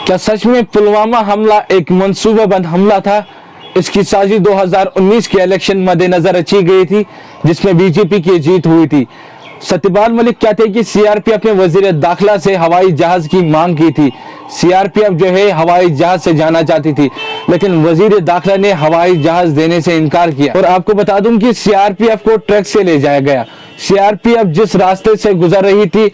क्या सच में पुलवामा हमला एक मंसूबाबंद हमला था? इसकी साजिश 2019 के इलेक्शन मद्देनजर रची गई थी, जिसमें बीजेपी की जीत हुई थी। सत्यपाल मलिक कहते हैं कि सीआरपीएफ ने वजीर दाखिला से हवाई जहाज की मांग की थी। सीआरपीएफ जो है हवाई जहाज से जाना चाहती थी, लेकिन वजीर दाखिला ने हवाई जहाज देने से इनकार किया। और आपको बता दूं कि सीआरपीएफ को ट्रक से ले जाया गया। सीआरपीएफ जिस रास्ते से गुजर रही थी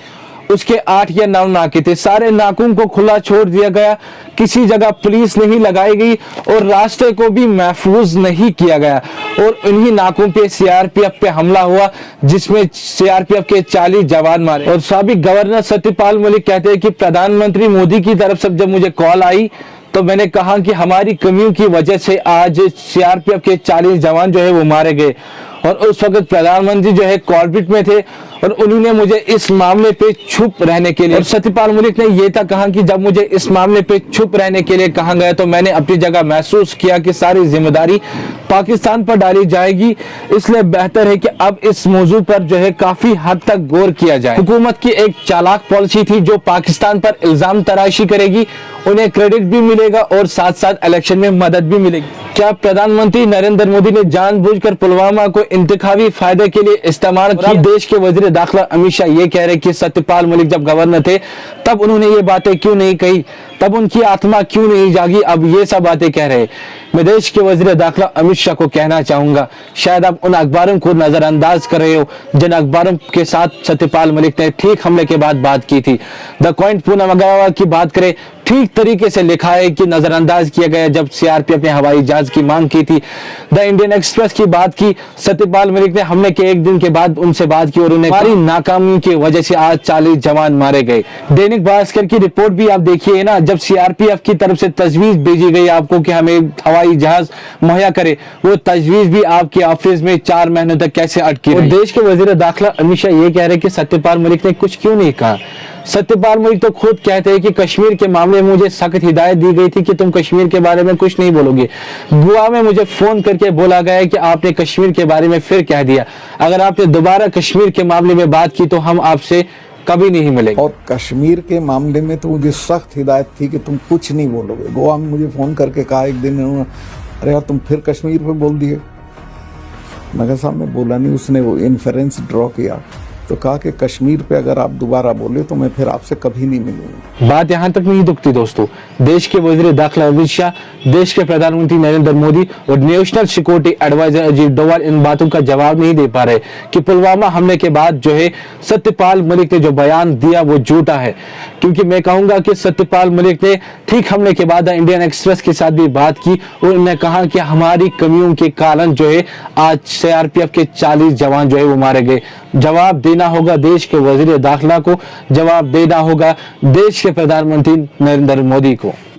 उसके 8 या 9 नाके थे। सारे नाकों को खुला छोड़ दिया गया, किसी जगह पुलिस नहीं लगाई गई और रास्ते को भी महफूज नहीं किया गया। और इन्हीं नाकों पे सीआरपीएफ पे हमला हुआ, जिसमें सीआरपीएफ के 40 जवान मारे। और साबिक गवर्नर सत्यपाल मलिक कहते हैं कि प्रधानमंत्री मोदी की तरफ से जब मुझे कॉल आई तो मैंने कहा कि हमारी कमियों की वजह से आज सीआरपीएफ के 40 जवान जो है वो मारे गए। और उस वक्त प्रधानमंत्री जो है कॉर्बिट में थे और उन्होंने मुझे इस मामले पे चुप रहने के लिए, और सत्यपाल मलिक ने ये तक कहा कि जब मुझे इस मामले पे चुप रहने के लिए कहा गया तो मैंने अपनी जगह महसूस किया कि सारी जिम्मेदारी पाकिस्तान पर डाली जाएगी, इसलिए बेहतर है कि अब इस मौजू पर जो है काफी हद तक गौर किया जाए। हुकूमत की एक चालाक पॉलिसी थी जो पाकिस्तान पर इल्जाम तराशी करेगी, उन्हें क्रेडिट भी मिलेगा और साथ साथ इलेक्शन में मदद भी मिलेगी। क्या प्रधानमंत्री नरेंद्र मोदी ने जानबूझकर पुलवामा को इंतखाबी फायदे के लिए इस्तेमाल किया? देश के वजीर दाखिला अमित शाह ये कह रहे कि सत्यपाल मलिक जब गवर्नर थे तब उन्होंने ये बातें क्यों नहीं कही, तब उनकी आत्मा क्यों नहीं जागी, अब ये सब बातें कह रहे। मैं देश के वजीर दाखिला अमित शाह को कहना चाहूंगा, शायद आप उन अखबारों को नजरअंदाज कर रहे हो जिन अखबारों के साथ सत्यपाल मलिक ने ठीक हमले के बाद बात की थी। द पॉइंट पूनम अग्रवाल की बात करें, ठीक तरीके से लिखा है कि नजरअंदाज किया गया जब सीआरपीएफ ने हवाई जहाज की मांग की थी। द इंडियन एक्सप्रेस की बात की, सत्यपाल मलिक ने हमले के एक दिन के बाद उनसे बात की और उन्हें हमारी नाकामी की वजह से आज 40 जवान मारे गए। दैनिक भास्कर की रिपोर्ट भी आप देखिए ना, जब सीआरपीएफ की तरफ से तजवीज भेजी गई आपको कि हमें हवाई जहाज मुहैया करे, वो तजवीज भी आपके ऑफिस में 4 महीनों तक कैसे अटकी रही। देश के वजीर दाखिला अमित शाह ये कह रहे कि सत्यपाल मलिक ने कुछ क्यों नहीं कहा। सत्यपाल मलिक तो खुद कहते हैं कि कश्मीर के मामले में मुझे सख्त हिदायत दी गई थी कि तुम कश्मीर के बारे में कुछ नहीं बोलोगे। गोवा में मुझे फोन करके बोला गया है कि आपने कश्मीर के बारे में फिर कह दिया, अगर आपने दोबारा कश्मीर के मामले में बात की तो हम आपसे कभी नहीं मिलेंगे। और कश्मीर के मामले में तो मुझे सख्त हिदायत थी कि तुम कुछ नहीं बोलोगे। गोवा में मुझे फोन करके कहा एक दिन, अरे यार तुम फिर कश्मीर पे बोल दिए। मैं कहा साहब मैं बोला नहीं, उसने वो इन्फेरेंस ड्रॉ किया तो कहा कि कश्मीर पे अगर आप दोबारा बोले तो मैं फिर आपसे कभी नहीं मिलूंगा। बात यहाँ तक नहीं दुखती दोस्तों। देश के वजीर दाखिला अमित शाह, देश के प्रधानमंत्री नरेंद्र मोदी और national security adviser Ajit Doval इन बातों का जवाब नहीं दे पा रहे कि पुलवामा हमले के बाद जो है सत्यपाल मलिक ने जो बयान दिया वो झूठा है। क्योंकि मैं कहूंगा कि सत्यपाल मलिक ने ठीक हमले के बाद इंडियन एक्सप्रेस के साथ भी बात की और उन्होंने कहा कि हमारी कमियों के कारण जो है आज सीआरपीएफ के 40 जवान जो है वो मारे गए। जवाब देना होगा देश के वजीर दाखिला को, जवाब देना होगा देश के प्रधानमंत्री नरेंद्र मोदी को।